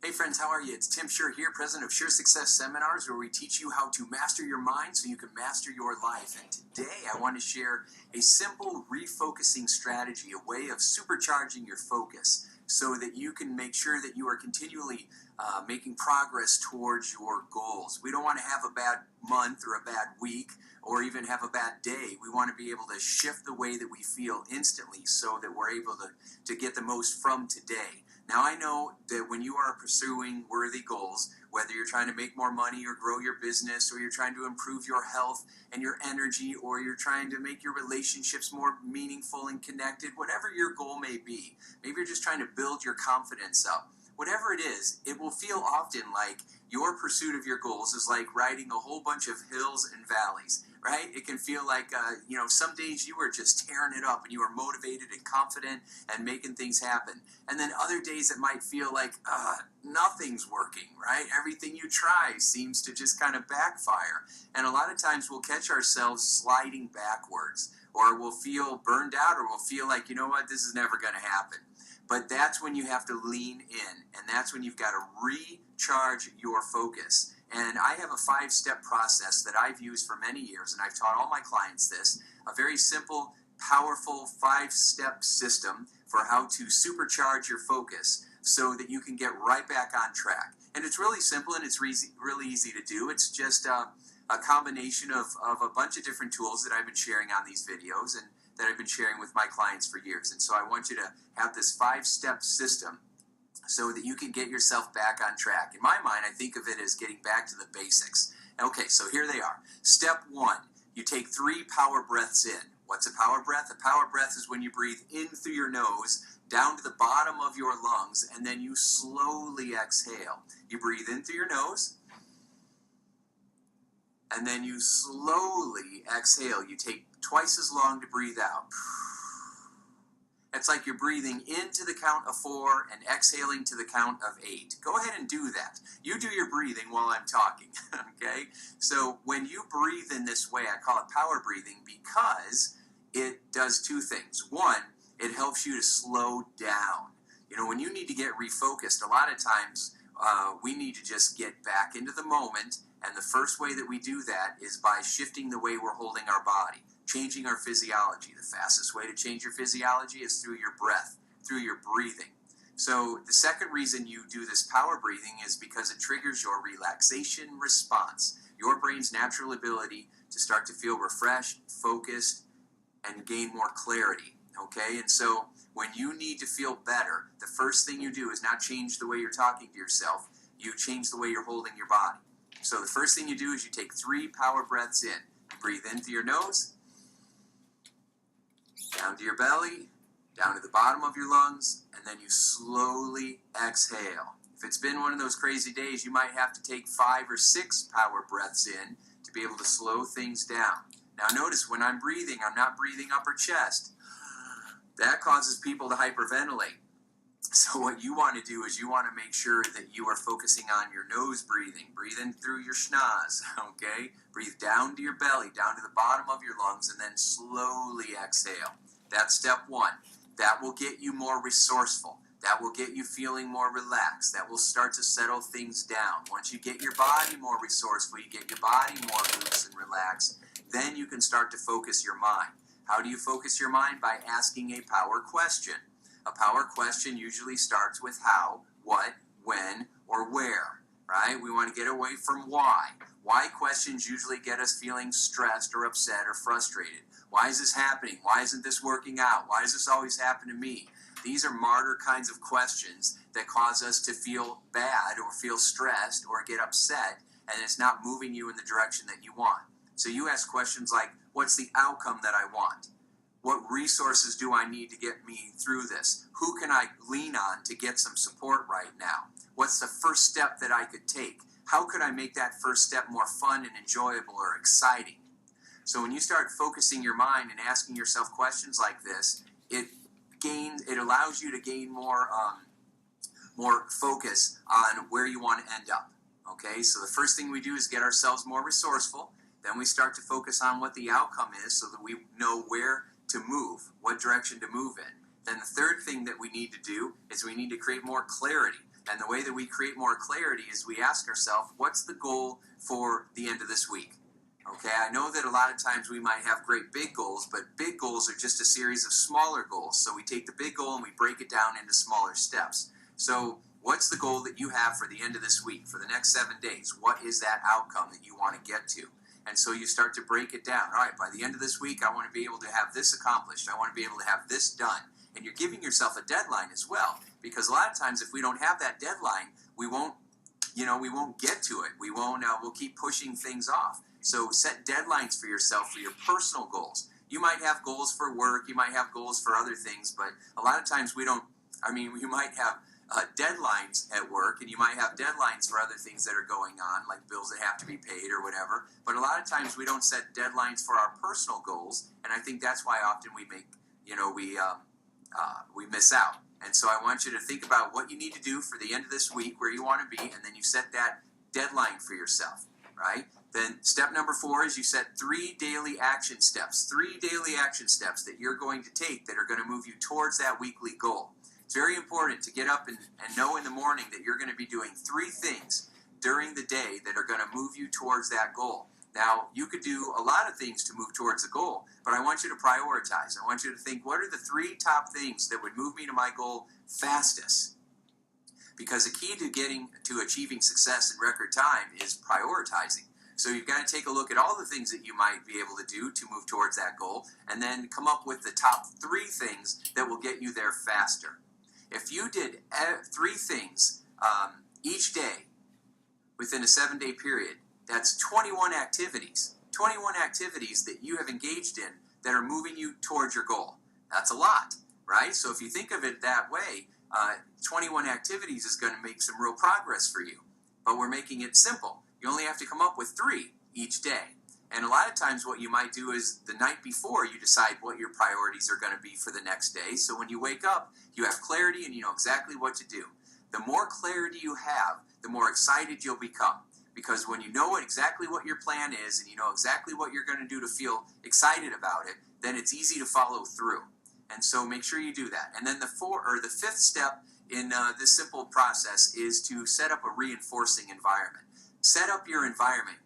Hey friends, how are you? It's Tim Shurr here, president of Shurr Success Seminars, where we teach you how to master your mind so you can master your life. And today I want to share a simple refocusing strategy, a way of supercharging your focus so that you can make sure that you are continually making progress towards your goals. We don't want to have a bad month or a bad week or even have a bad day. We want to be able to shift the way that we feel instantly so that we're able to get the most from today. Now, I know that when you are pursuing worthy goals, whether you're trying to make more money or grow your business, or you're trying to improve your health and your energy, or you're trying to make your relationships more meaningful and connected, whatever your goal may be, maybe you're just trying to build your confidence up. Whatever it is, it will feel often like your pursuit of your goals is like riding a whole bunch of hills and valleys, right? It can feel like, some days you were just tearing it up and you were motivated and confident and making things happen. And then other days it might feel like nothing's working, right? Everything you try seems to just kind of backfire. And a lot of times we'll catch ourselves sliding backwards, or we'll feel burned out, or we'll feel like, you know what, this is never going to happen. But that's when you have to lean in, and that's when you've got to recharge your focus. And I have a 5-step process that I've used for many years, and I've taught all my clients this, a very simple, powerful 5-step system for how to supercharge your focus so that you can get right back on track. And it's really simple, and it's really easy to do. It's just a combination of a bunch of different tools that I've been sharing on these videos and that I've been sharing with my clients for years. And so I want you to have this 5-step system so that you can get yourself back on track. In my mind, I think of it as getting back to the basics. Okay, so here they are. Step 1, you take 3 power breaths in. What's a power breath? A power breath is when you breathe in through your nose, down to the bottom of your lungs, and then you slowly exhale. You breathe in through your nose, and then you slowly exhale. You take twice as long to breathe out. It's like you're breathing into the count of 4 and exhaling to the count of 8. Go ahead and do that. You do your breathing while I'm talking, okay? So when you breathe in this way, I call it power breathing because it does 2 things. 1, it helps you to slow down. You know, when you need to get refocused, a lot of times we need to just get back into the moment, and the first way that we do that is by shifting the way we're holding our body, changing our physiology. The fastest way to change your physiology is through your breath, through your breathing. So the second reason you do this power breathing is because it triggers your relaxation response, your brain's natural ability to start to feel refreshed, focused, and gain more clarity. Okay, and so when you need to feel better, the first thing you do is not change the way you're talking to yourself, you change the way you're holding your body. So the first thing you do is you take 3 power breaths in. You breathe in through your nose, down to your belly, down to the bottom of your lungs, and then you slowly exhale. If it's been one of those crazy days, you might have to take 5 or 6 power breaths in to be able to slow things down. Now notice when I'm breathing, I'm not breathing upper chest. That causes people to hyperventilate. So what you want to do is you want to make sure that you are focusing on your nose breathing. Breathe in through your schnoz, okay? Breathe down to your belly, down to the bottom of your lungs, and then slowly exhale. That's step 1. That will get you more resourceful. That will get you feeling more relaxed. That will start to settle things down. Once you get your body more resourceful, you get your body more loose and relaxed, then you can start to focus your mind. How do you focus your mind? By asking a power question. A power question usually starts with how, what, when, or where, right? We want to get away from why. Why questions usually get us feeling stressed or upset or frustrated. Why is this happening? Why isn't this working out? Why does this always happen to me? These are martyr kinds of questions that cause us to feel bad or feel stressed or get upset, and it's not moving you in the direction that you want. So you ask questions like, what's the outcome that I want? What resources do I need to get me through this? Who can I lean on to get some support right now? What's the first step that I could take? How could I make that first step more fun and enjoyable or exciting? So when you start focusing your mind and asking yourself questions like this, it allows you to gain more focus on where you want to end up. Okay, so the first thing we do is get ourselves more resourceful. Then we start to focus on what the outcome is so that we know where to move, what direction to move in. Then the third thing that we need to do is we need to create more clarity. And the way that we create more clarity is we ask ourselves, what's the goal for the end of this week? Okay, I know that a lot of times we might have great big goals, but big goals are just a series of smaller goals. So we take the big goal and we break it down into smaller steps. So what's the goal that you have for the end of this week, for the next 7 days? What is that outcome that you want to get to? And so you start to break it down. All right, by the end of this week, I want to be able to have this accomplished. I want to be able to have this done. And you're giving yourself a deadline as well, because a lot of times if we don't have that deadline, we won't get to it. We'll keep pushing things off. So set deadlines for yourself for your personal goals. You might have goals for work, you might have goals for other things, but a lot of times you might have deadlines at work, and you might have deadlines for other things that are going on, like bills that have to be paid or whatever. But a lot of times we don't set deadlines for our personal goals, and I think that's why often we miss out. And so I want you to think about what you need to do for the end of this week, where you want to be, and then you set that deadline for yourself, right? Then step number 4 is you set 3 daily action steps. 3 daily action steps that you're going to take that are going to move you towards that weekly goal. It's very important to get up and know in the morning that you're going to be doing 3 things during the day that are going to move you towards that goal. Now, you could do a lot of things to move towards a goal, but I want you to prioritize. I want you to think, what are the 3 top things that would move me to my goal fastest? Because the key to achieving success in record time is prioritizing. So you've got to take a look at all the things that you might be able to do to move towards that goal, and then come up with the top 3 things that will get you there faster. If you did 3 things each day within a 7-day period, that's 21 activities. 21 activities that you have engaged in that are moving you towards your goal. That's a lot, right? So if you think of it that way, 21 activities is going to make some real progress for you. But we're making it simple. You only have to come up with 3 each day. And a lot of times what you might do is the night before you decide what your priorities are going to be for the next day. So when you wake up, you have clarity and you know exactly what to do. The more clarity you have, the more excited you'll become. Because when you know exactly what your plan is and you know exactly what you're going to do to feel excited about it, then it's easy to follow through. And so make sure you do that. And then the 5th step in this simple process is to set up a reinforcing environment. Set up your environment.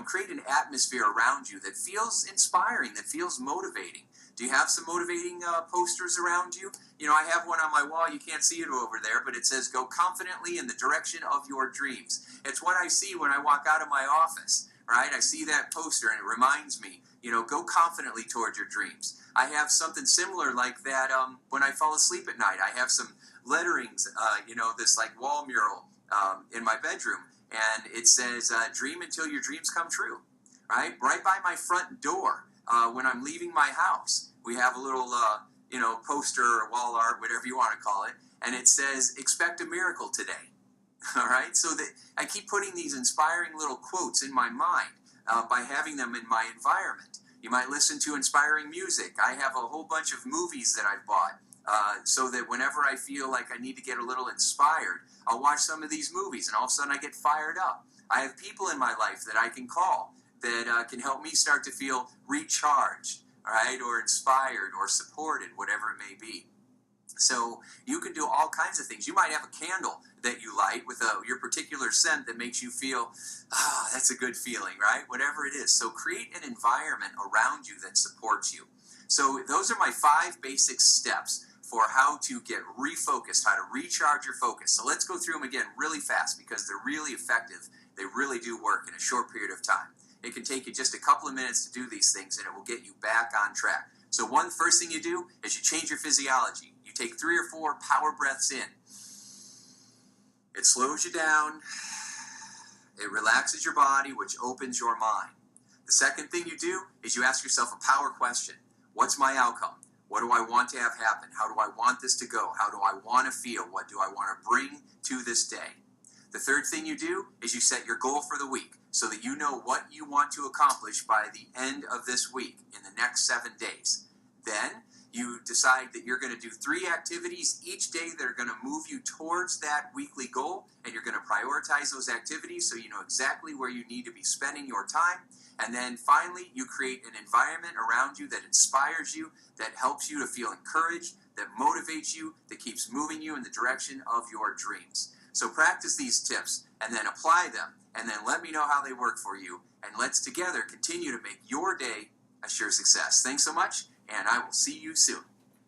Create an atmosphere around you that feels inspiring, that feels motivating. Do you have some motivating posters around you? I have one on my wall. You can't see it over there, but it says, "Go confidently in the direction of your dreams." It's what I see when I walk out of my office, right? I see that poster and it reminds me, go confidently toward your dreams. I have something similar like that when I fall asleep at night. I have some letterings, this like wall mural in my bedroom. And it says, "Dream until your dreams come true," right? Right by my front door when I'm leaving my house. We have a little, poster or wall art, whatever you want to call it. And it says, "Expect a miracle today." All right? So that I keep putting these inspiring little quotes in my mind by having them in my environment. You might listen to inspiring music. I have a whole bunch of movies that I've bought so that whenever I feel like I need to get a little inspired, I'll watch some of these movies and all of a sudden I get fired up. I have people in my life that I can call that can help me start to feel recharged, all right, or inspired or supported, whatever it may be. So you can do all kinds of things. You might have a candle that you light with your particular scent that makes you feel, that's a good feeling, right? Whatever it is. So create an environment around you that supports you. So those are my 5 basic steps for how to get refocused, how to recharge your focus. So let's go through them again really fast because they're really effective. They really do work in a short period of time. It can take you just a couple of minutes to do these things and it will get you back on track. So first thing you do is you change your physiology. You take 3 or 4 power breaths in. It slows you down. It relaxes your body, which opens your mind. The second thing you do is you ask yourself a power question. What's my outcome? What do I want to have happen? How do I want this to go? How do I want to feel? What do I want to bring to this day? The third thing you do is you set your goal for the week so that you know what you want to accomplish by the end of this week in the next 7 days. Then you decide that you're going to do 3 activities each day that are going to move you towards that weekly goal, and you're going to prioritize those activities so you know exactly where you need to be spending your time. And then finally, you create an environment around you that inspires you, that helps you to feel encouraged, that motivates you, that keeps moving you in the direction of your dreams. So practice these tips and then apply them, and then let me know how they work for you. And let's together continue to make your day a sure success. Thanks so much, and I will see you soon.